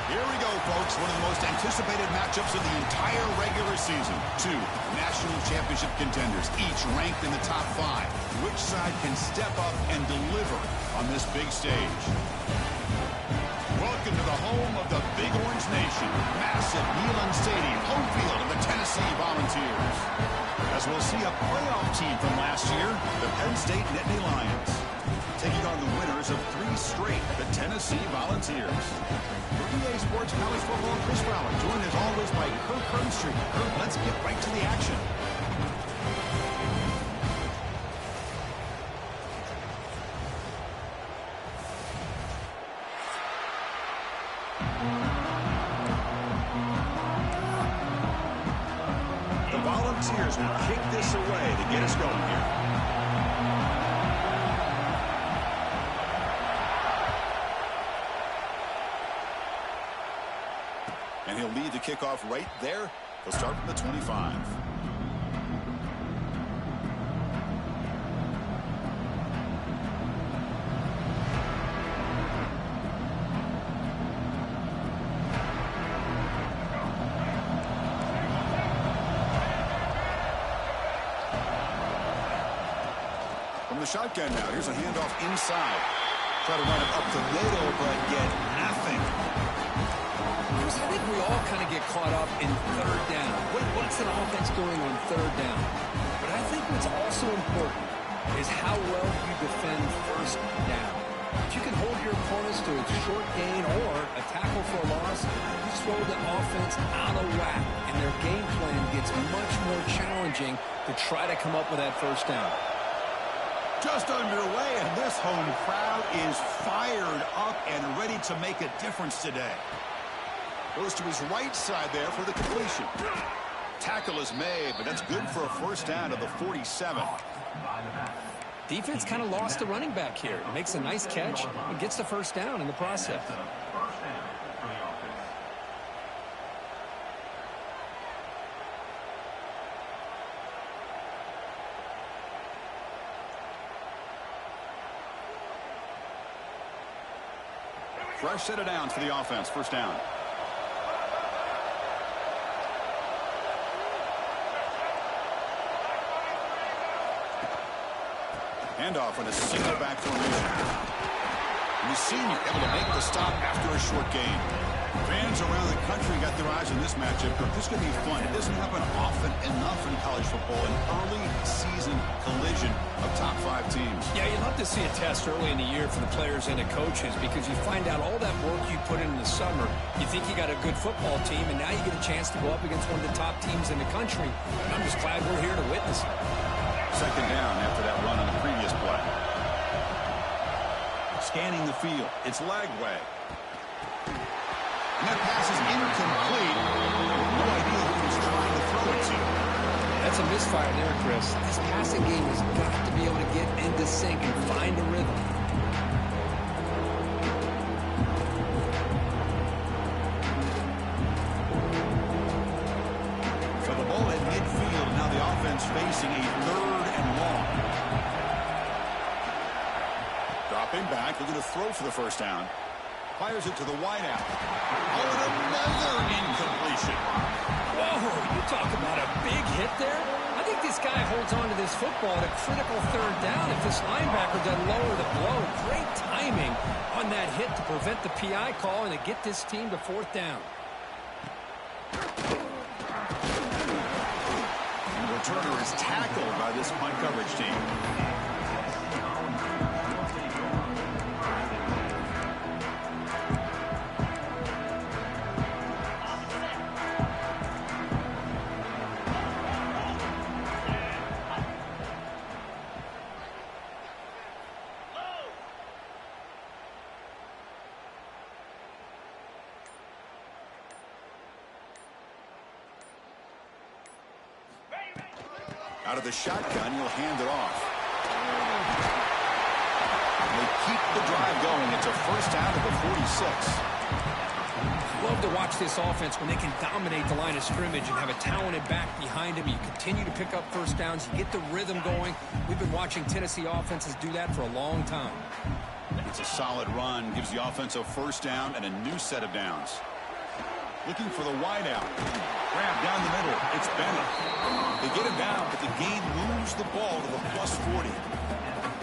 Here we go, folks. One of the most anticipated matchups of the entire regular season. Two national championship contenders, each ranked in the top 5. Which side can step up and deliver on this big stage? Welcome to the home of the Big Orange Nation. Massive Neyland Stadium, home field of the Tennessee Volunteers. As we'll see a playoff team from last year, the Penn State Nittany Lions, taking on the winners of 3 straight, the Tennessee Volunteers. For EA Sports College Football, Chris Fowler, joined as always by Kirk Herbstreit. Kirk, let's get right to the action. The Volunteers will kick this away to get us going here. And he'll lead the kickoff right there. He'll start from the 25. From the shotgun now, here's a handoff inside. Try to run it up the middle, but get nothing. I think we all kind of get caught up in third down. What's an offense doing on third down? But I think what's also important is how well you defend first down. If you can hold your opponents to a short gain or a tackle for a loss, you throw the offense out of whack, and their game plan gets much more challenging to try to come up with that first down. Just underway, and this home crowd is fired up and ready to make a difference today. Goes to his right side there for the completion. Tackle is made, but that's good for a first down to the 47. Defense kind of lost the running back here. Makes a nice catch and gets the first down in the process. Fresh set of downs for the offense. First down. Handoff on a single back formation. And the senior able to make the stop after a short gain. Fans around the country got their eyes on this matchup. This is going to be fun. It doesn't happen often enough in college football. An early season collision of top 5 teams. Yeah, you'd love to see a test early in the year for the players and the coaches because you find out all that work you put in the summer. You think you got a good football team, and now you get a chance to go up against one of the top teams in the country. And I'm just glad we're here to witness it. Second down after that run on the previous play. Scanning the field. It's Lagway. And that pass is incomplete. No idea who he's trying to throw it to. That's a misfire there, Chris. This passing game has got to be able to get into sync and find a rhythm. So the ball at midfield, now the offense facing a 3rd and long. Dropping back, looking to throw for the first down. Fires it to the wideout. Oh, and another incompletion. Whoa, you talk about a big hit there. I think this guy holds on to this football at a critical 3rd down if this linebacker doesn't lower the blow. Great timing on that hit to prevent the PI call and to get this team to 4th down. And the returner is tackled by this punt coverage team. Out of the shotgun, he'll hand it off. They keep the drive going. It's a first down at the 46. Love to watch this offense when they can dominate the line of scrimmage and have a talented back behind him. You continue to pick up first downs. You get the rhythm going. We've been watching Tennessee offenses do that for a long time. It's a solid run. Gives the offense a first down and a new set of downs. Looking for the wide out. Grab down the middle. It's Bennett. They get him down, but the gain moves the ball to the +40.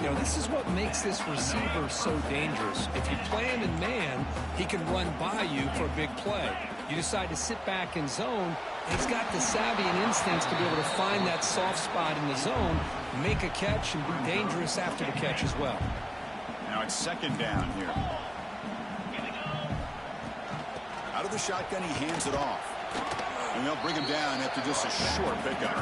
You know, this is what makes this receiver so dangerous. If you play him in man, he can run by you for a big play. You decide to sit back in zone, and he's got the savvy and instincts to be able to find that soft spot in the zone, make a catch, and be dangerous after the catch as well. Now it's second down here. Out of the shotgun, he hands it off. And they'll bring him down after just a short pickup.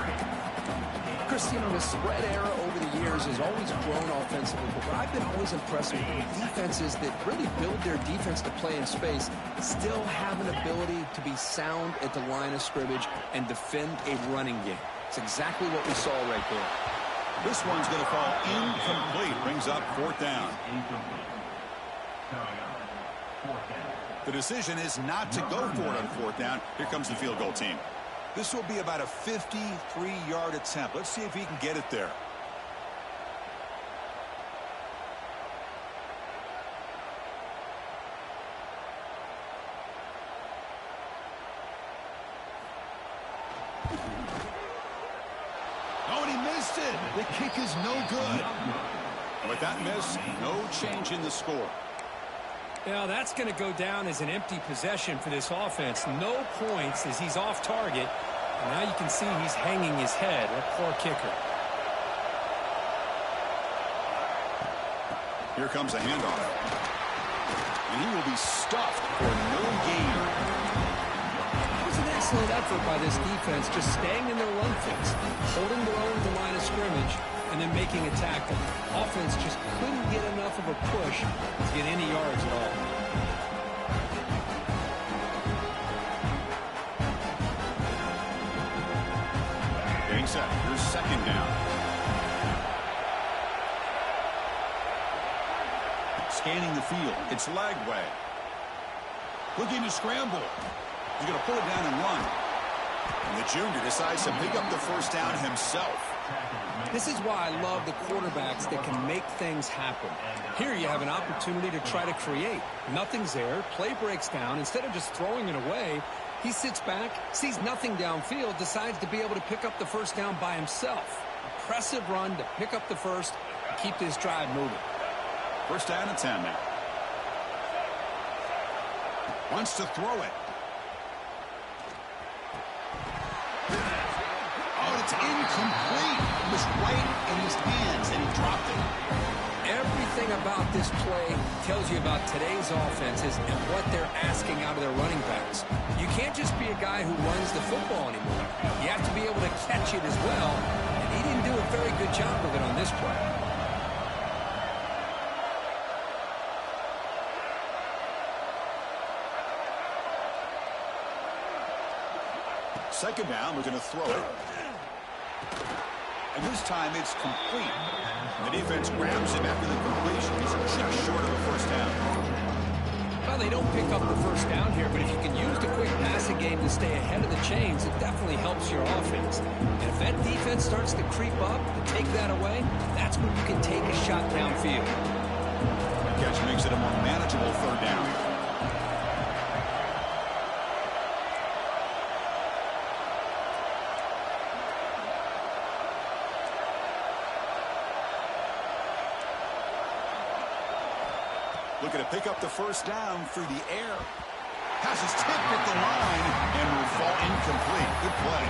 Chris, you know, the spread era over the years has always grown offensively, but what I've been always impressed with defenses that really build their defense to play in space still have an ability to be sound at the line of scrimmage and defend a running game. It's exactly what we saw right there. This one's going to fall incomplete. Brings up fourth down. The decision is not to go for it on fourth down. Here comes the field goal team. This will be about a 53-yard attempt. Let's see if he can get it there. Oh, and he missed it. The kick is no good. And with that miss, no change in the score. Now that's going to go down as an empty possession for this offense. No points as he's off target. And now you can see he's hanging his head. A poor kicker. Here comes a handoff. And he will be stuffed for no gain. It was an excellent effort by this defense, just staying in their run fix, holding their own at the line of scrimmage, and then making a tackle. Offense just couldn't get enough of a push to get any yards at all. Getting set. Here's second down. Scanning the field. It's Lagway. Looking to scramble. He's going to pull it down and run. And the junior decides to pick up the first down himself. This is why I love the quarterbacks that can make things happen. Here you have an opportunity to try to create. Nothing's there. Play breaks down. Instead of just throwing it away, he sits back, sees nothing downfield, decides to be able to pick up the first down by himself. Impressive run to pick up the first and keep this drive moving. First down and 10 now. Wants to throw it. Oh, it's incomplete. It was right in his hands, and he dropped it. Everything about this play tells you about today's offenses and what they're asking out of their running backs. You can't just be a guy who runs the football anymore. You have to be able to catch it as well, and he didn't do a very good job of it on this play. Second down, we're going to throw it. And this time it's complete. The defense grabs him after the completion. He's just short of the first down. Well, they don't pick up the first down here, but if you can use the quick passing game to stay ahead of the chains, it definitely helps your offense. And if that defense starts to creep up and take that away, that's when you can take a shot downfield. The catch makes it a more manageable third down. Looking to pick up the first down through the air. Pass is tipped at the line and will fall incomplete. Good play.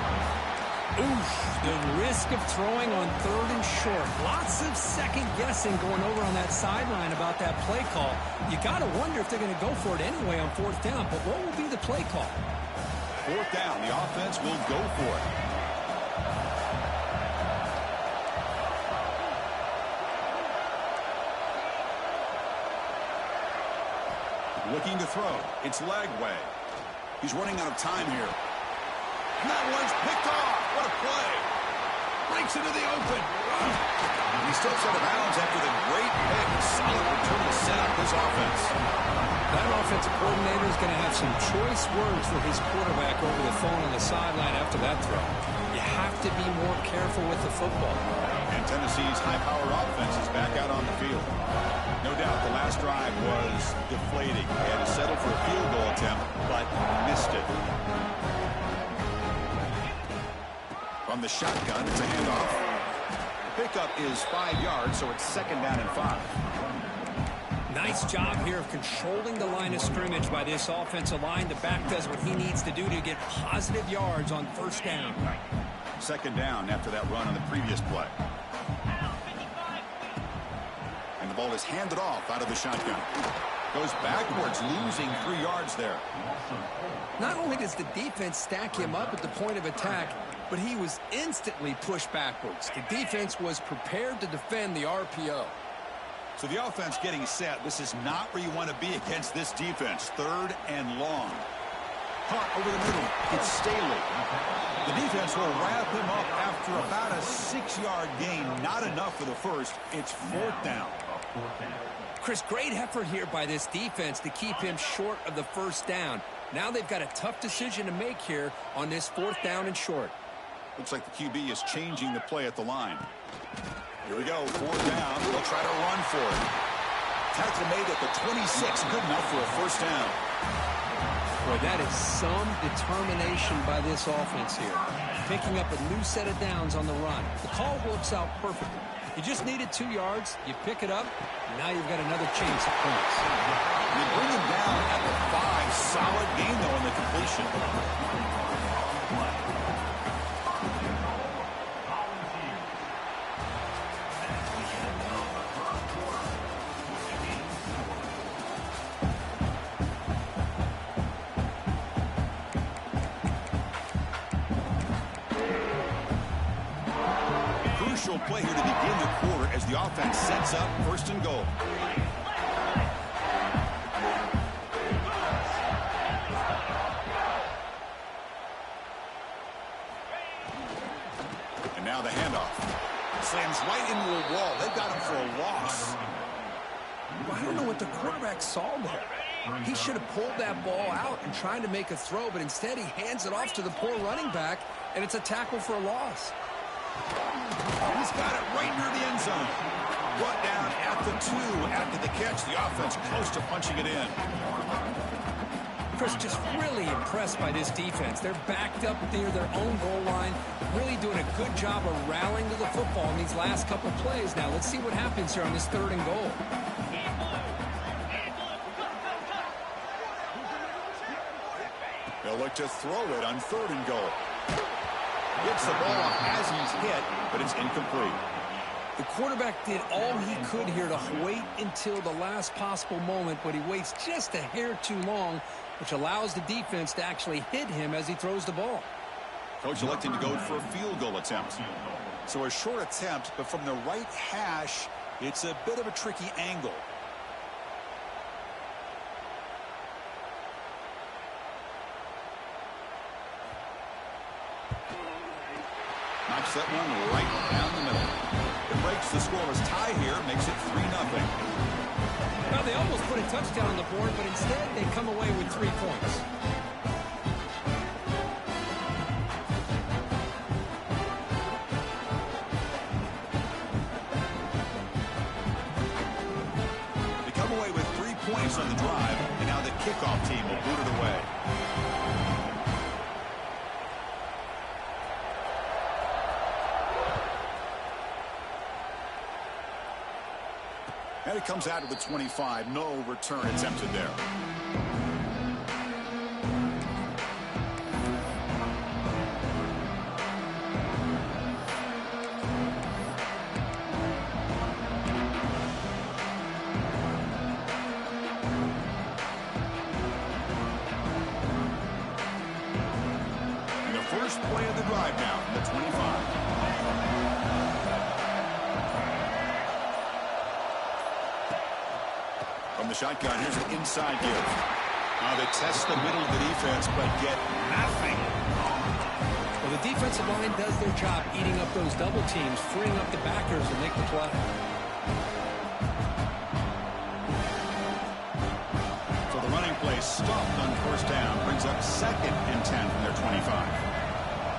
Oof, the risk of throwing on third and short. Lots of second guessing going over on that sideline about that play call. You got to wonder if they're going to go for it anyway on fourth down, but what will be the play call? Fourth down, the offense will go for it. Looking to throw. It's Lagway. He's running out of time here. And that one's picked off. What a play. Breaks into the open. And he steps out of bounds after the great pick. Solid return to set up his offense. That offensive coordinator is going to have some choice words for his quarterback over the phone on the sideline after that throw. You have to be more careful with the football. And Tennessee's high-powered offense is back out on the field. No doubt the last drive was deflating. They had to settle for a field goal attempt, but missed it. From the shotgun, it's a handoff. The pickup is 5 yards, so it's 2nd down and 5. Nice job here of controlling the line of scrimmage by this offensive line. The back does what he needs to do to get positive yards on 1st down. 2nd down after that run on the previous play. And the ball is handed off out of the shotgun. Goes backwards, losing 3 yards there. Not only does the defense stack him up at the point of attack, but he was instantly pushed backwards. The defense was prepared to defend the RPO. So the offense getting set. This is not where you want to be against this defense. 3rd and long. Caught over the middle. It's Staley. The defense will wrap him up after about a 6-yard gain. Not enough for the first. It's 4th down. Chris, great effort here by this defense to keep him short of the 1st down. Now they've got a tough decision to make here on this 4th down and short. Looks like the QB is changing the play at the line. Here we go, 4th down. They'll try to run for it. Tackle made at the 26. Good enough for a 1st down. Boy, that is some determination by this offense here. Picking up a new set of downs on the run. The call works out perfectly. You just needed 2 yards. You pick it up. And now you've got another chance at points. They bring him down at the 5. Solid gain, though, on the completion. Play here to begin the quarter as the offense sets up 1st and goal. And now the handoff. Slams right into a wall. They've got him for a loss. Well, I don't know what the quarterback saw there. He should have pulled that ball out and tried to make a throw, but instead he hands it off to the poor running back, and it's a tackle for a loss. He's got it right near the end zone. Brought down at the 2 after the catch. The offense close to punching it in. Chris, just really impressed by this defense. They're backed up near their own goal line, really doing a good job of rallying to the football in these last couple plays. Now, let's see what happens here on this 3rd and goal. They'll look to throw it on 3rd and goal. Gets the ball off as he's hit, but it's incomplete. The quarterback did all he could here to wait until the last possible moment, but he waits just a hair too long, which allows the defense to actually hit him as he throws the ball. Coach electing to go for a field goal attempt. So a short attempt, but from the right hash, it's a bit of a tricky angle. Knocks that one right down the middle. It breaks the scoreless tie here, makes it 3-0. Now they almost put a touchdown on the board, but instead they come away with 3 points. They come away with 3 points on the drive, and now the kickoff team will boot it away. And it comes out of the 25. No return attempted there. And the first play of the drive now from the 25. From the shotgun, here's an inside give. They test the middle of the defense, but get nothing. Well, the defensive line does their job eating up those double teams, freeing up the backers to make the play. So the running play stopped on 1st down, brings up 2nd and 10 from their 25.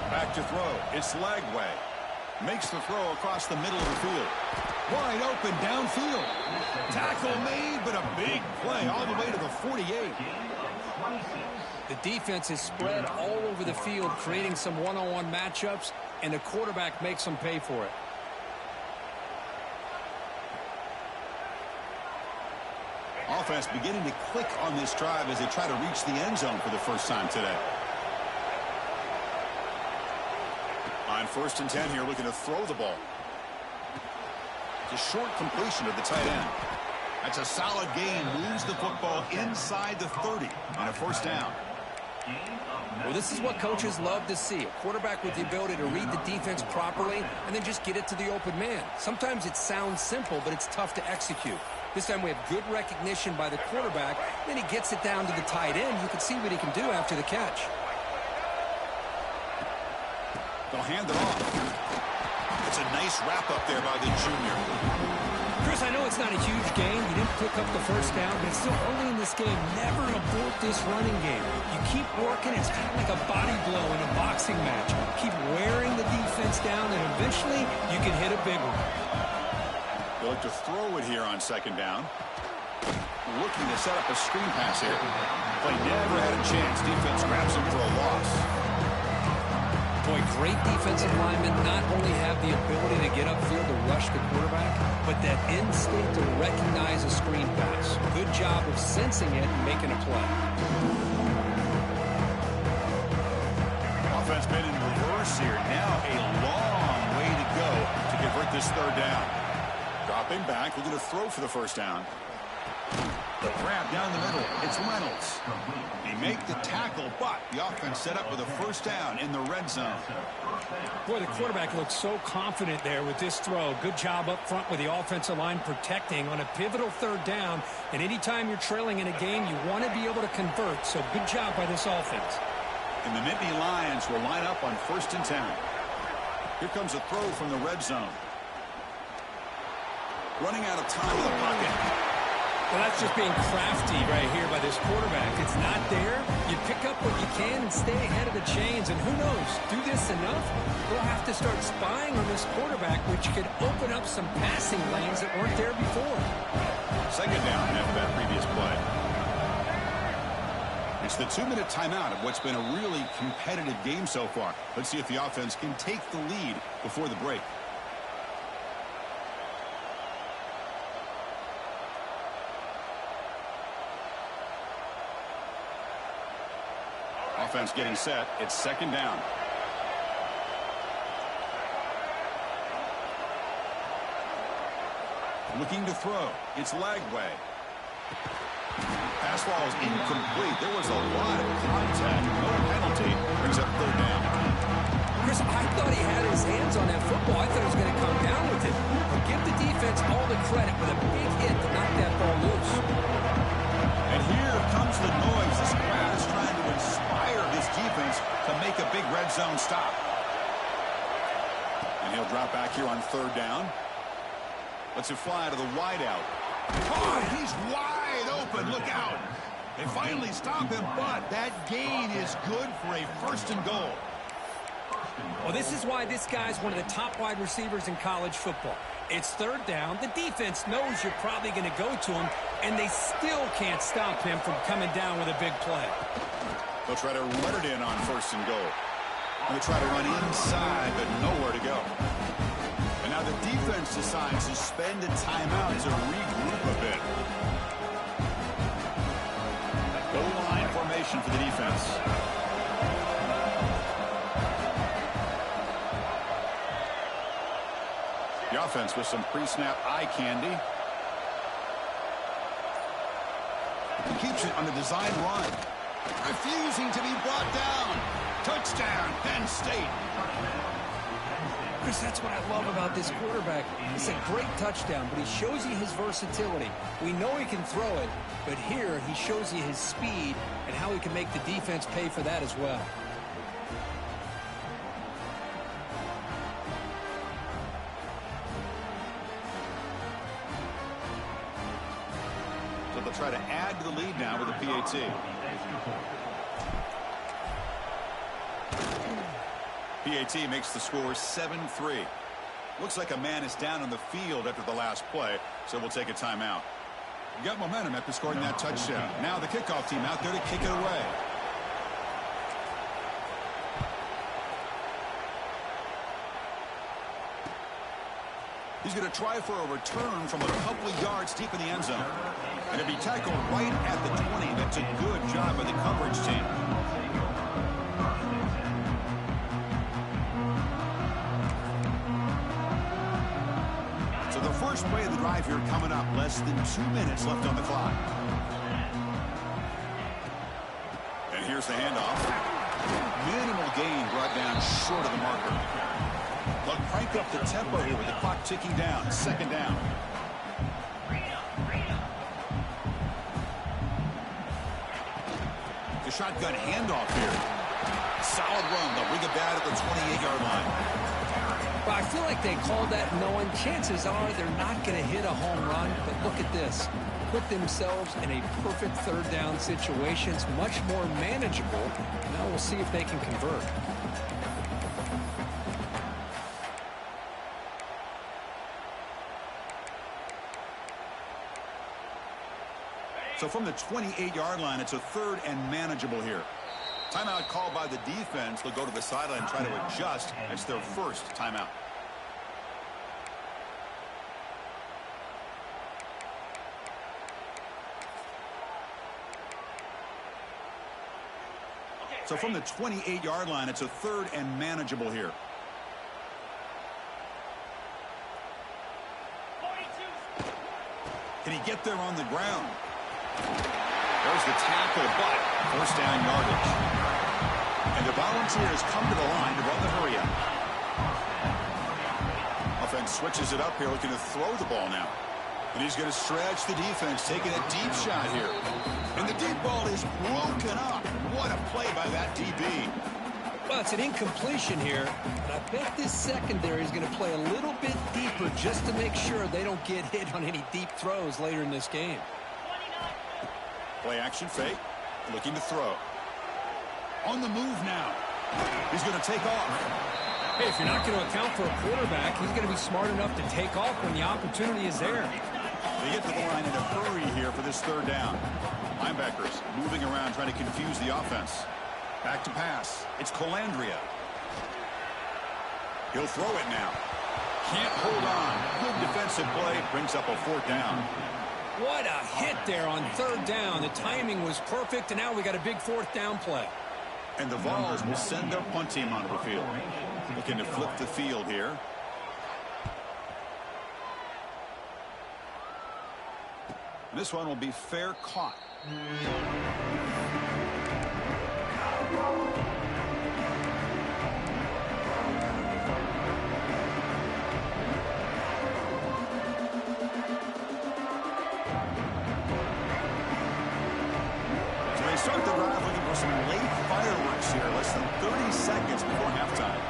Back to throw. It's Lagway. Makes the throw across the middle of the field. Wide open downfield. Tackle made, but a big play all the way to the 48. The defense is spread all over the field, creating some one-on-one matchups, and the quarterback makes them pay for it. Offense beginning to click on this drive as they try to reach the end zone for the first time today. On 1st and 10 here, looking to throw the ball. It's a short completion of the tight end. That's a solid gain. Moves the football inside the 30 and a first down. Well, this is what coaches love to see. A quarterback with the ability to read the defense properly and then just get it to the open man. Sometimes it sounds simple, but it's tough to execute. This time we have good recognition by the quarterback. Then he gets it down to the tight end. You can see what he can do after the catch. They'll hand it off. It's a nice wrap up there by the junior. Chris, I know it's not a huge game. You didn't pick up the first down, but it's still early in this game. Never abort this running game. You keep working. It's kind of like a body blow in a boxing match. Keep wearing the defense down, and eventually you can hit a big one. They'll look to throw it here on 2nd down. Looking to set up a screen pass here. Play never had a chance. Defense grabs him for a loss. Boy, great defensive linemen not only have the ability to get upfield to rush the quarterback, but that instinct to recognize a screen pass. Good job of sensing it and making a play. Offense been in reverse here. Now a long way to go to convert this 3rd down. Dropping back, looking to throw for the first down. The grab down the middle. It's Reynolds. They make the tackle, but the offense set up with a first down in the red zone. Boy, the quarterback looks so confident there with this throw. Good job up front with the offensive line protecting on a pivotal 3rd down. And anytime you're trailing in a game, you want to be able to convert. So good job by this offense. And the Nittany Lions will line up on 1st and 10. Here comes a throw from the red zone. Running out of time in the pocket. Well, that's just being crafty right here by this quarterback. It's not there. You pick up what you can and stay ahead of the chains. And who knows, do this enough, we'll have to start spying on this quarterback, which could open up some passing lanes that weren't there before. 2nd down after that previous play. It's the 2-minute timeout of what's been a really competitive game so far. Let's see if the offense can take the lead before the break. Offense getting set. It's 2nd down. Looking to throw. It's Lagway. Pass ball is incomplete. There was a lot of contact. No penalty. Brings up 3rd down. Chris, I thought he had his hands on that football. I thought he was going to come down with it. But give the defense all the credit with a big hit to knock that ball loose. And here comes the noise. This crowd is trying to inspire this defense to make a big red zone stop. And he'll drop back here on 3rd down. Lets it fly to the wideout. Oh, he's wide open. Look out. They finally stop him, but that gain is good for a 1st and goal. Well, this is why this guy's one of the top wide receivers in college football. It's 3rd down. The defense knows you're probably going to go to him, and they still can't stop him from coming down with a big play. They'll try to run it in on 1st and goal. And they try to run inside, but nowhere to go. And now the defense decides to spend a timeout to regroup a bit. Goal line formation for the defense. The offense with some pre-snap eye candy. He keeps it on the design run. Refusing to be brought down. Touchdown, Penn State. Chris, that's what I love about this quarterback. It's a great touchdown, but he shows you his versatility. We know he can throw it, but here he shows you his speed and how he can make the defense pay for that as well. So they'll try to add to the lead now with a PAT. PAT makes the score 7-3. Looks like a man is down on the field after the last play, so we'll take a timeout. You got momentum after scoring that touchdown. Now the kickoff team out there to kick it away. He's going to try for a return from a couple of yards deep in the end zone. And to be tackled right at the 20. That's a good job by the coverage team. So the first play of the drive here coming up. Less than 2 minutes left on the clock. And here's the handoff. Minimal gain brought down short of the marker. They'll crank up the tempo here with the clock ticking down. Second down. The shotgun handoff here. Solid run. They'll bring it down at the 28-yard line. Well, I feel like they called that knowing chances are they're not going to hit a home run. But look at this. Put themselves in a perfect third down situation. It's much more manageable. Now we'll see if they can convert. So from the 28-yard line, it's a third and manageable here. Timeout called by the defense. They'll go to the sideline and try to adjust. It's their first timeout. So from the 28-yard line, it's a third and manageable here. Can he get there on the ground? There's the tackle, but first down yardage. And the Volunteers come to the line to run the hurry up. Offense switches it up here, looking to throw the ball now. And he's going to stretch the defense, taking a deep shot here. And the deep ball is broken up. What a play by that DB. Well, it's an incompletion here, but I bet this secondary is going to play a little bit deeper just to make sure they don't get hit on any deep throws later in this game. Play action fake, looking to throw. On the move now. He's going to take off. Hey, if you're not going to account for a quarterback, he's going to be smart enough to take off when the opportunity is there. They get to the line in a hurry here for this third down. Linebackers moving around, trying to confuse the offense. Back to pass. It's Colandrea. He'll throw it now. Can't hold on. Good defensive play. Brings up a fourth down. What a hit there on third down. The timing was perfect, and now we got a big fourth down play. And the Vols will send their punt team onto the field. Looking to flip the field here. And this one will be fair caught. Start the drive looking for some late fireworks here. Less than 30 seconds before halftime.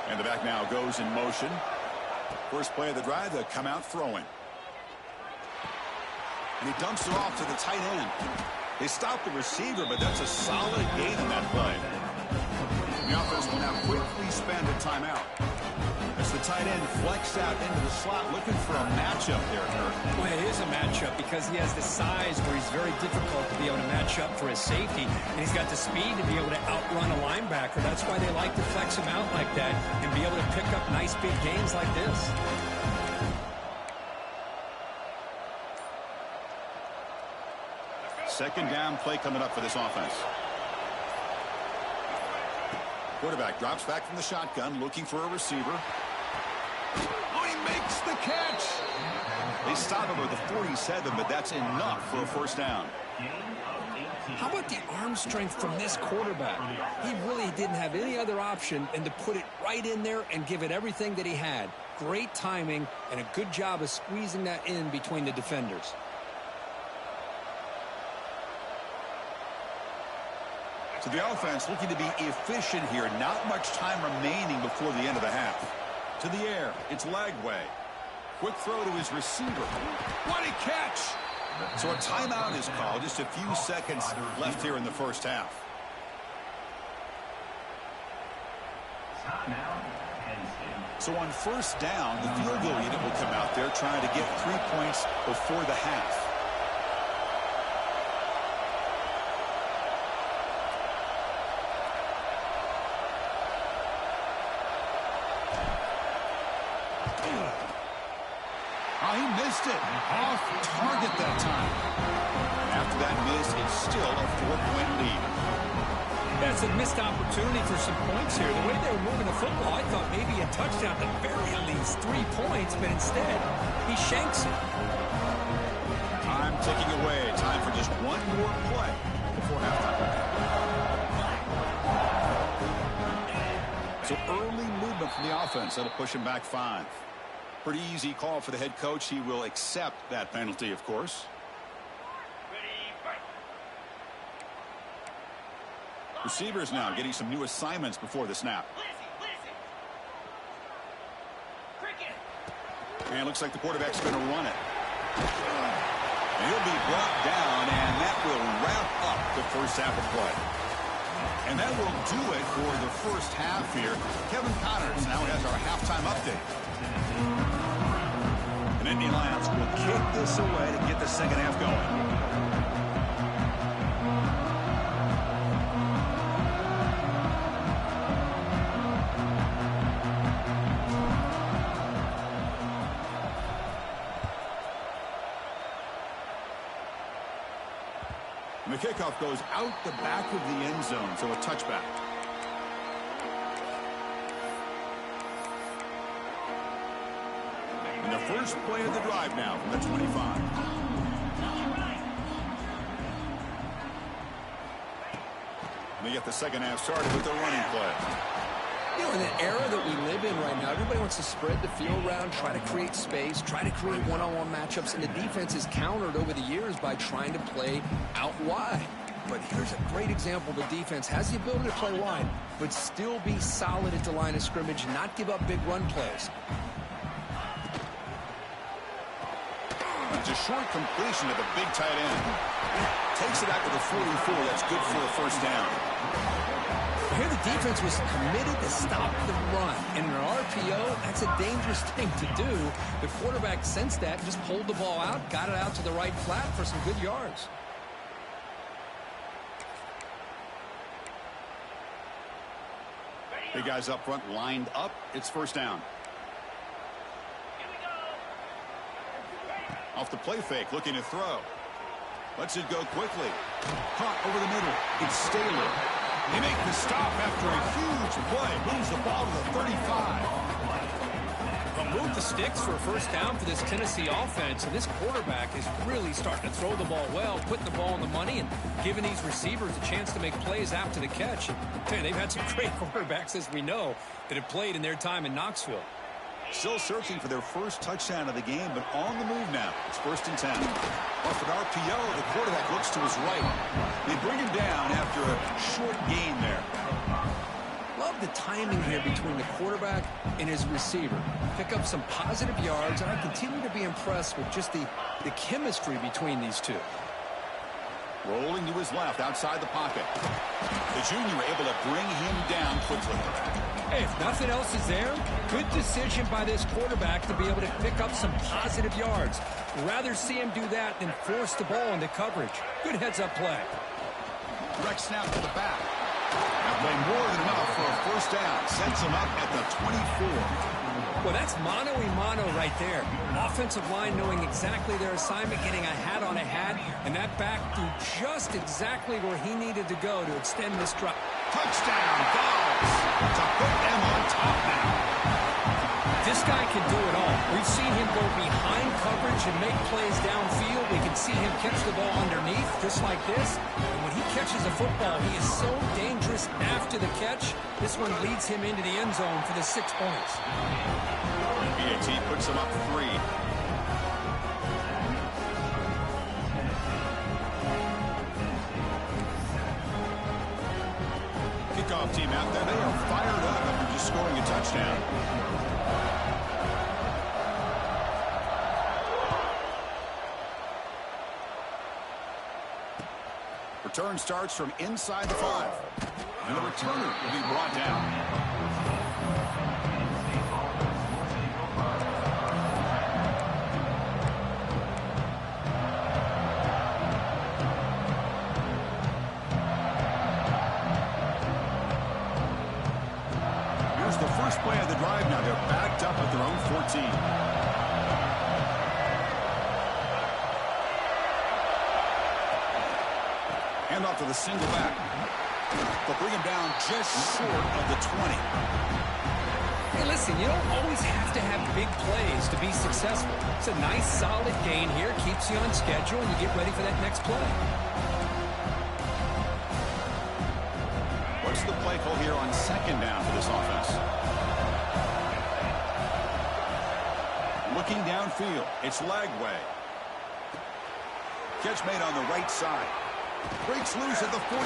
And the back now goes in motion. First play of the drive, they'll come out throwing. And he dumps it off to the tight end. They stop the receiver, but that's a solid gain in that play. The offense will now quickly spend a timeout. As the tight end flex out into the slot, looking for a matchup there, Kurt. Well, it is a matchup because he has the size where he's very difficult to be able to match up for his safety, and he's got the speed to be able to outrun a linebacker. That's why they like to flex him out like that and be able to pick up nice big gains like this. Second down play coming up for this offense. Quarterback drops back from the shotgun, looking for a receiver. Oh, he makes the catch. They stop him with the 47, but that's enough for a first down. How about the arm strength from this quarterback? He really didn't have any other option than to put it right in there and give it everything that he had. Great timing and a good job of squeezing that in between the defenders. So the offense looking to be efficient here. Not much time remaining before the end of the half. To the air, it's Lagway. Quick throw to his receiver. What a catch! So a timeout is called. Just a few seconds left here in the first half. So on first down, the field goal unit will come out there trying to get 3 points before the half. Oh, he missed it. Off target that time. After that miss, it's still a 4-point lead. That's a missed opportunity for some points here. The way they were moving the football, I thought maybe a touchdown, at the very least 3 points, but instead, he shanks it. Time ticking away. Time for just one more play before halftime. So early movement from the offense. That'll push him back 5. Pretty easy call for the head coach. He will accept that penalty, of course. Receivers now getting some new assignments before the snap. And it looks like the quarterback's going to run it. He'll be brought down, and that will wrap up the first half of play. And that will do it for the first half here. Kevin Connors now has our halftime update. And Nittany Lions will kick this away to get the second half going. And the kickoff goes out the back of the end zone, so a touchback. And the first play of the drive now from the 25. And they get the second half started with the running play. You know, in the era that we live in right now, everybody wants to spread the field around, try to create space, try to create one-on-one matchups, and the defense is countered over the years by trying to play out wide. But here's a great example. The defense has the ability to play wide, but still be solid at the line of scrimmage and not give up big run plays. It's a short completion of the big tight end. Takes it out to the 44. That's good for a first down. Here the defense was committed to stop the run. And in an RPO, that's a dangerous thing to do. The quarterback sensed that, just pulled the ball out, got it out to the right flat for some good yards. Big guys up front lined up. It's first down. Off the play fake, looking to throw. Lets it go quickly. Caught over the middle. It's Staley. They make the stop after a huge play. Moves the ball to the 35. But move the sticks for a first down for this Tennessee offense. And this quarterback is really starting to throw the ball well, putting the ball on the money, and giving these receivers a chance to make plays after the catch. And they've had some great quarterbacks, as we know, that have played in their time in Knoxville. Still searching for their first touchdown of the game, but on the move now. It's 1st and 10. Off an RPO, the quarterback looks to his right. They bring him down after a short gain there. Love the timing here between the quarterback and his receiver. Pick up some positive yards, and I continue to be impressed with just the chemistry between these two. Rolling to his left, outside the pocket. The junior able to bring him down quickly. Hey, if nothing else is there, good decision by this quarterback to be able to pick up some positive yards. Rather see him do that than force the ball into coverage. Good heads-up play. Direct snap to the back. That play more than enough for a first down. Sets him up at the 24. Well, that's mano-a-mano right there. Offensive line knowing exactly their assignment, getting a hat on a hat, and that back threw just exactly where he needed to go to extend this drive. Touchdown, Vols, to put them on top now. This guy can do it all. We've seen him go behind coverage and make plays downfield. We can see him catch the ball underneath, just like this. And when he catches a football, he is so dangerous after the catch. This one leads him into the end zone for the 6 points. BAT puts him up 3. Kickoff team out there. They are fired up after just scoring a touchdown. Return starts from inside the 5. And the returner will be brought down. Here's the first play of the drive now. They're backed up at their own 14. Off to the single back. They'll bring him down just short of the 20. Hey, listen, you don't always have to have big plays to be successful. It's a nice, solid gain here. Keeps you on schedule, and you get ready for that next play. What's the play call here on second down for this offense? Looking downfield. It's Lagway. Catch made on the right side. Breaks loose at the 45.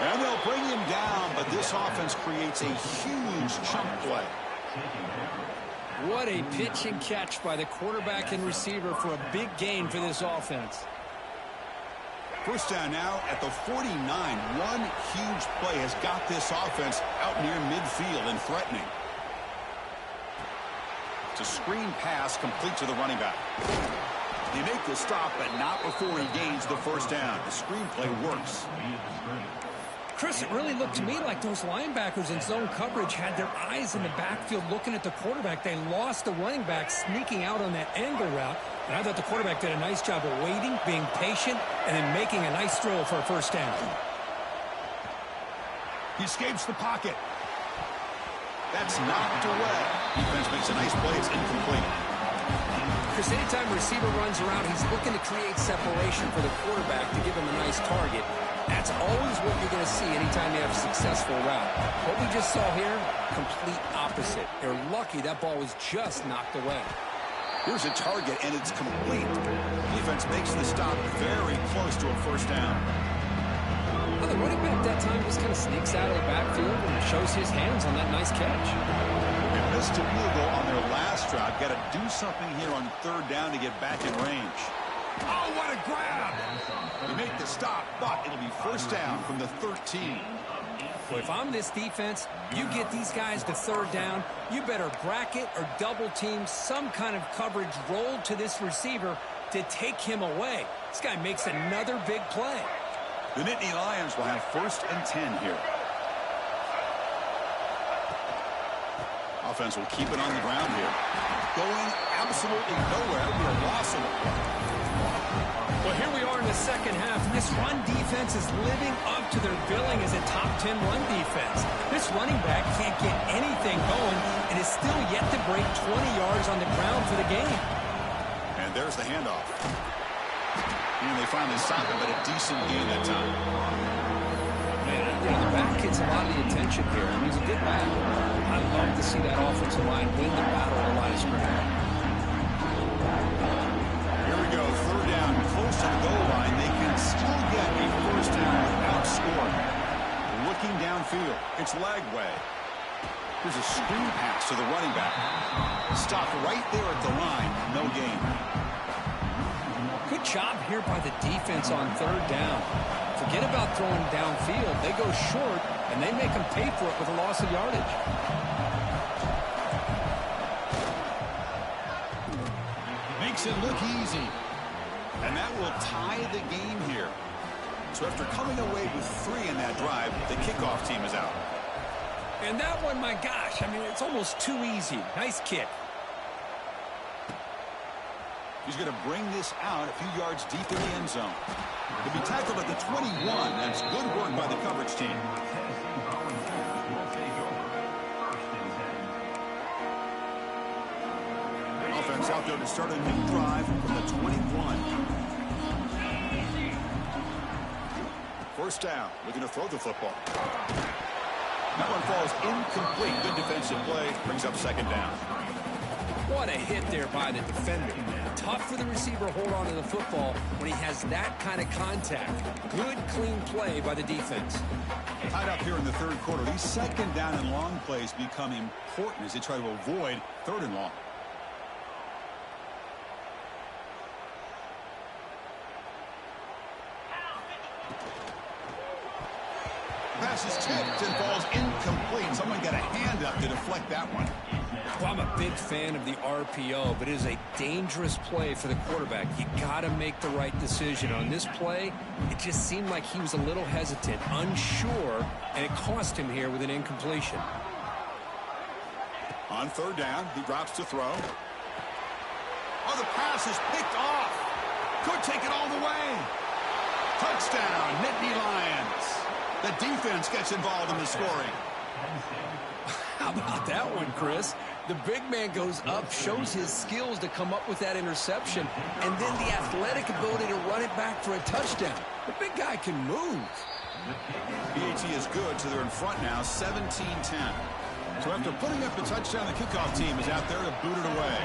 And they'll bring him down, but this offense creates a huge chunk play. What a pitch and catch by the quarterback and receiver for a big gain for this offense. First down now at the 49. One huge play has got this offense out near midfield and threatening. It's a screen pass complete to the running back. They make the stop, but not before he gains the first down. The screenplay works. Chris, it really looked to me like those linebackers in zone coverage had their eyes in the backfield looking at the quarterback. They lost the running back sneaking out on that angle route. And I thought the quarterback did a nice job of waiting, being patient, and then making a nice throw for a first down. He escapes the pocket. That's knocked away. Defense makes a nice play. It's incomplete. Because anytime a receiver runs around, he's looking to create separation for the quarterback to give him a nice target. That's always what you're going to see anytime you have a successful route. What we just saw here, complete opposite. They're lucky that ball was just knocked away. Here's a target, and it's complete. Defense makes the stop very close to a first down. Well, the running back that time just kind of sneaks out of the backfield and shows his hands on that nice catch. They missed a field goal on their last drive. Got to do something here on third down to get back in range. Oh, what a grab! They make the stop, but it'll be first down from the 13. Well, if I'm this defense, you get these guys to third down, you better bracket or double team some kind of coverage rolled to this receiver to take him away. This guy makes another big play. The Nittany Lions will have 1st and 10 here. Offense will keep it on the ground here. Going absolutely nowhere. It'll be a loss of it. Well, here we are in the second half. This run defense is living up to their billing as a top 10 run defense. This running back can't get anything going and is still yet to break 20 yards on the ground for the game. And there's the handoff. And they finally stop him, but a decent gain that time. Man, you know, the back gets a lot of the attention here. I mean, he's a good back. I love to see that offensive line win the battle of the line of scrimmage. Here we go, third down, close to the goal line. They can still get a first down without scoring. Looking downfield, it's Lagway. Here's a screen pass to the running back. Stopped right there at the line, no gain. Good job here by the defense on third down. Forget about throwing downfield. They go short, and they make them pay for it with a loss of yardage. Makes it look easy. And that will tie the game here. So after coming away with 3 in that drive, the kickoff team is out. And that one, my gosh, I mean, it's almost too easy. Nice kick. He's going to bring this out a few yards deep in the end zone. He'll be tackled at the 21. That's good work by the coverage team. Offense out there to start a new drive from the 21. First down, looking to throw the football. That one falls incomplete. Good defensive play, brings up second down. What a hit there by the defender. Tough for the receiver to hold on to the football when he has that kind of contact. Good, clean play by the defense. Tied up here in the third quarter. These second down and long plays become important as they try to avoid third and long. pass is tipped and falls incomplete. Someone got a hand up to deflect that one. Well, I'm a big fan of the RPO, but it is a dangerous play for the quarterback. You got to make the right decision. On this play, it just seemed like he was a little hesitant, unsure, and it cost him here with an incompletion. On third down, he drops to throw. Oh, the pass is picked off. Could take it all the way. Touchdown, Nittany Lions. The defense gets involved in the scoring. How about that one, Chris? The big man goes up, shows his skills to come up with that interception, and then the athletic ability to run it back for a touchdown. The big guy can move. PAT is good, so they're in front now, 17-10. So after putting up the touchdown, the kickoff team is out there to boot it away.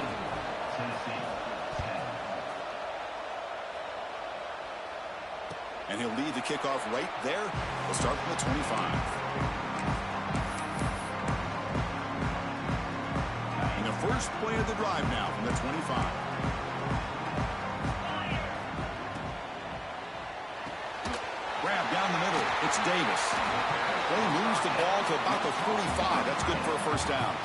And he'll lead the kickoff right there. We'll start from the 25. And the first play of the drive now from the 25. Grab down the middle. It's Davis. He moves the ball to about the 45. That's good for a first down.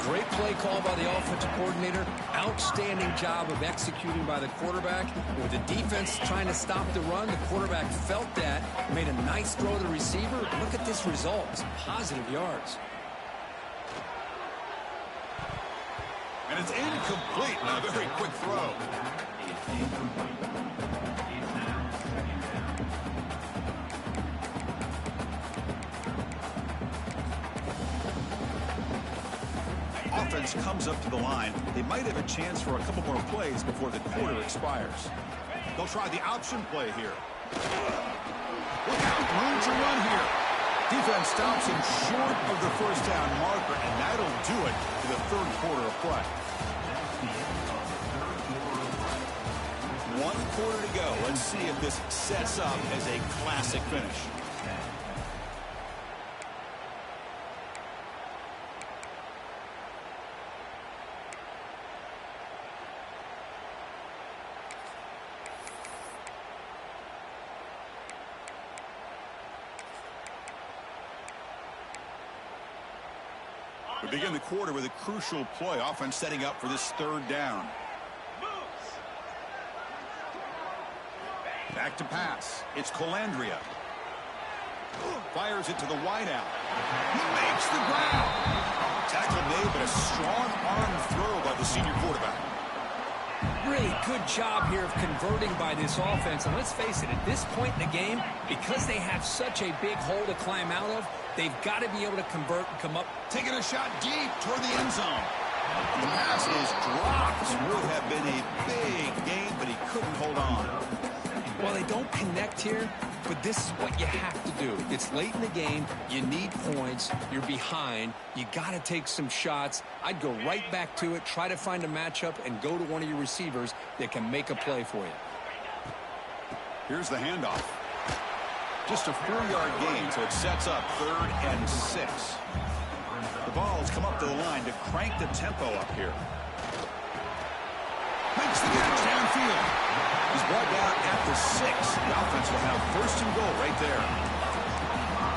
Great play call by the offensive coordinator. Outstanding job of executing by the quarterback. With the defense trying to stop the run, the quarterback felt that, made a nice throw to the receiver. Look at this result. It's positive yards. And it's incomplete on a very quick throw. Offense comes up to the line. They might have a chance for a couple more plays before the quarter expires. They'll try the option play here. Look out, room to run here. Defense stops him short of the first down marker, and that'll do it for the third quarter of play. 1 quarter to go. Let's see if this sets up as a classic finish. We begin the quarter with a crucial play. Offense setting up for this third down. Back to pass. It's Colandrea. Fires it to the wideout. He makes the grab. Tackle made, but a strong arm throw by the senior quarterback. Really good job here of converting by this offense. And let's face it, at this point in the game, because they have such a big hole to climb out of, they've got to be able to convert and come up. Taking a shot deep toward the end zone. The pass is dropped. Would have been a big game, but he couldn't hold on. Well, they don't connect here, but this is what you have to do. It's late in the game. You need points. You're behind. You got to take some shots. I'd go right back to it, try to find a matchup, and go to one of your receivers that can make a play for you. Here's the handoff. Just a 4-yard gain, so it sets up 3rd and 6. The ball's come up to the line to crank the tempo up here. Makes the catch downfield. He's brought down at the 6. The offense will have 1st and goal right there.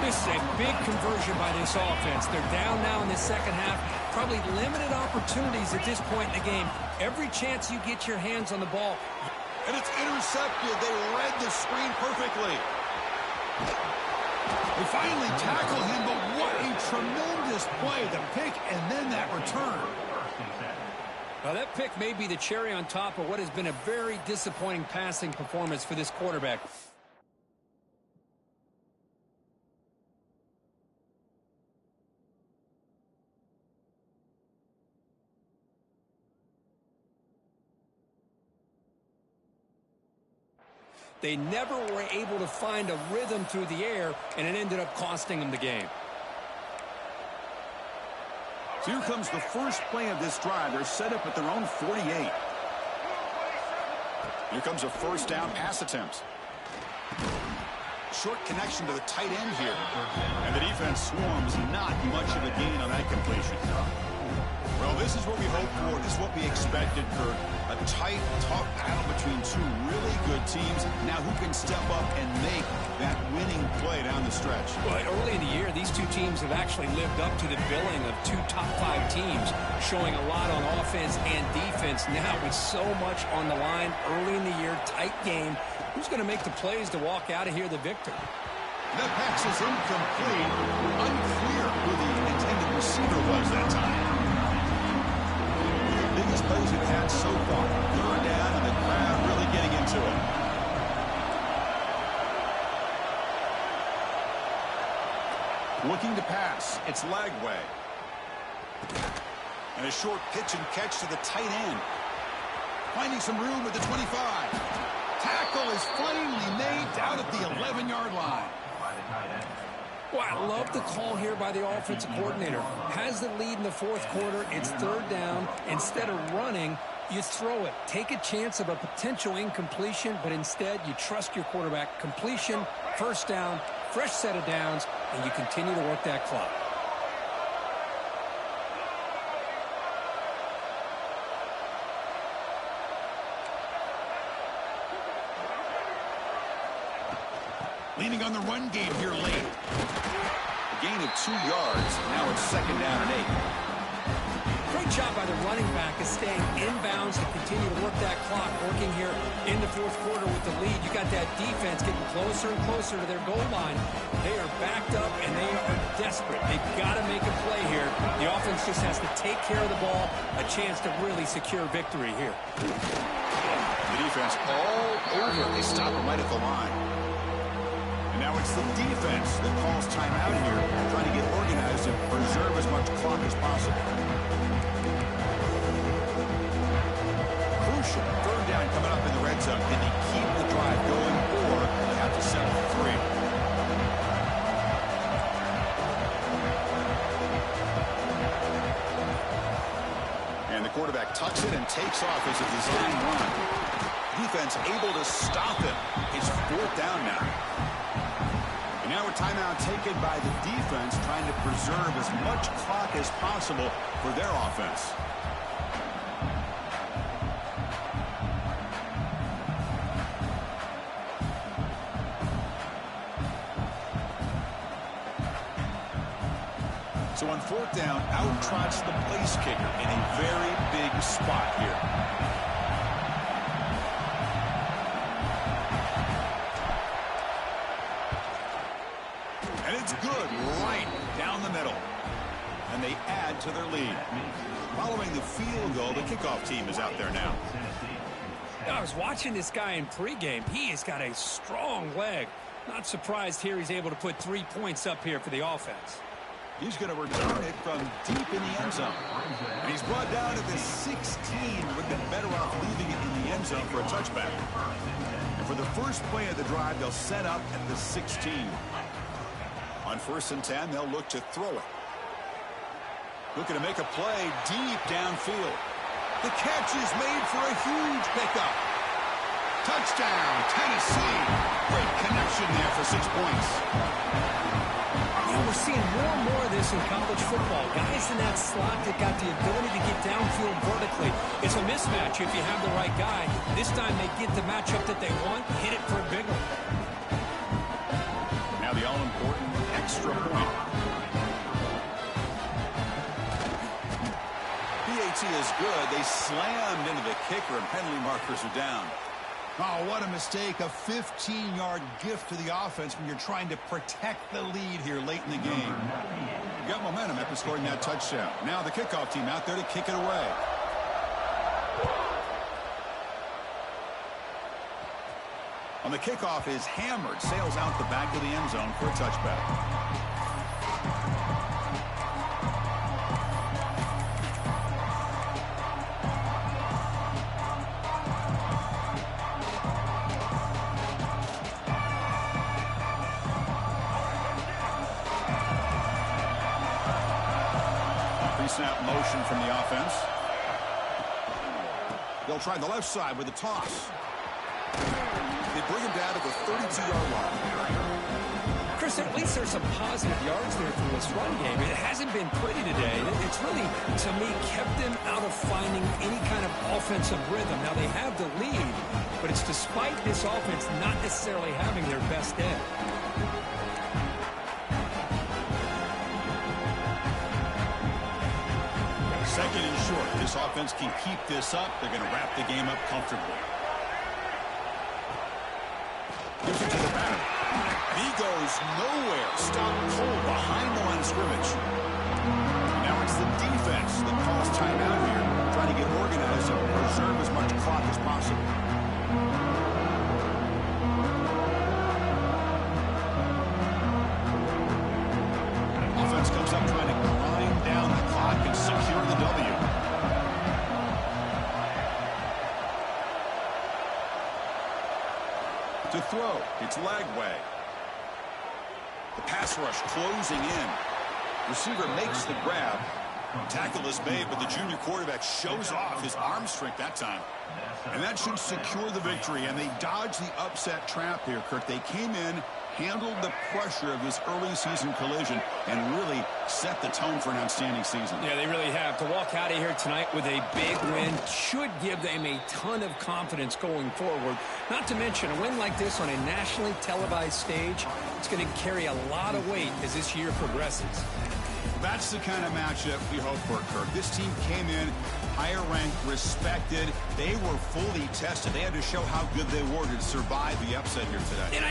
This is a big conversion by this offense. They're down now in the second half. Probably limited opportunities at this point in the game. Every chance you get your hands on the ball. And it's intercepted. They read the screen perfectly. They finally tackle him, but what a tremendous play. The pick and then that return. Well, that pick may be the cherry on top of what has been a very disappointing passing performance for this quarterback. They never were able to find a rhythm through the air, and it ended up costing them the game. So here comes the first play of this drive. They're set up at their own 48. Here comes a first down pass attempt. Short connection to the tight end here. And the defense swarms. Not much of a gain on that completion. Well, this is what we hoped for. This is what we expected, Kurt. A tight, tough battle between two really good teams. Now who can step up and make that winning play down the stretch? Well, early in the year, these two teams have actually lived up to the billing of two top-5 teams, showing a lot on offense and defense. Now with so much on the line early in the year, tight game, who's going to make the plays to walk out of here the victor? The pass is incomplete. Unclear who the intended receiver was that time. The biggest plays we've had so far. Third down and the crowd really getting into it. Looking to pass. It's Lagway. And a short pitch and catch to the tight end. Finding some room with the 25. Tackle is finally made down at the 11-yard line. Well, I love the call here by the offensive coordinator. Has the lead in the fourth quarter. It's third down. Instead of running, you throw it. Take a chance of a potential incompletion, but instead you trust your quarterback. Completion, first down, fresh set of downs, and you continue to work that clock. Leaning on the run game here late. A gain of 2 yards. Now it's second down and 8. Great job by the running back is staying inbounds to continue to work that clock, working here in the fourth quarter with the lead. You got that defense getting closer and closer to their goal line. They are backed up, and they are desperate. They've got to make a play here. The offense just has to take care of the ball, a chance to really secure victory here. The defense all over. They stop him right at the line. And now it's the defense that calls timeout here, trying to get organized and preserve as much clock as possible. Crucial third down coming up in the red zone. Can they keep the drive going, or they have to settle for 3? And the quarterback tucks it and takes off as a design run. Defense able to stop him. It's fourth down now. And now a timeout taken by the defense, trying to preserve as much clock as possible for their offense. So on fourth down, out trots the place kicker in a very big spot here. And it's good right down the middle. And they add to their lead. Following the field goal, the kickoff team is out there now. I was watching this guy in pregame. He has got a strong leg. Not surprised here he's able to put 3 points up here for the offense. He's going to return it from deep in the end zone. And he's brought down to the 16. Would have been better off leaving it in the end zone for a touchback. And for the first play of the drive, they'll set up at the 16. On 1st and 10, they'll look to throw it. Looking to make a play deep downfield. The catch is made for a huge pickup. Touchdown, Tennessee. Great connection there for 6 points. You know, we're seeing more and more of this in college football. Guys in that slot that got the ability to get downfield vertically. It's a mismatch if you have the right guy. This time they get the matchup that they want, hit it for a big one. Now the all-important extra point. PAT is good. They slammed into the kicker, and penalty markers are down. Oh, what a mistake. A 15-yard gift to the offense when you're trying to protect the lead here late in the game. You got momentum after scoring that touchdown. Now the kickoff team out there to kick it away. On the kickoff is hammered. Sails out the back of the end zone for a touchback. Snap motion from the offense. They'll try the left side with a toss. They bring him down to the 32-yard line. Chris, at least there's some positive yards there from this run game. It hasn't been pretty today. It's really, to me, kept them out of finding any kind of offensive rhythm. Now, they have the lead, but it's despite this offense not necessarily having their best day. Second and short. This offense can keep this up. They're going to wrap the game up comfortably. Gives it to the back. He goes nowhere. Stopped cold behind the line of scrimmage. Now it's the defense that calls timeout here, trying to get organized and preserve as much clock as possible. Offense comes up trying to grind down the clock and secure the W. To throw, it's Lagway. The pass rush closing in. Receiver makes the grab. Tackle is made, but the junior quarterback shows off his arm strength that time. And that should secure the victory, and they dodged the upset trap here, Kirk. They came in, handled the pressure of this early season collision, and really set the tone for an outstanding season. Yeah, they really have. To walk out of here tonight with a big win should give them a ton of confidence going forward. Not to mention, a win like this on a nationally televised stage, it's going to carry a lot of weight as this year progresses. That's the kind of matchup we hope for, Kirk. This team came in higher ranked, respected. They were fully tested. They had to show how good they were to survive the upset here today.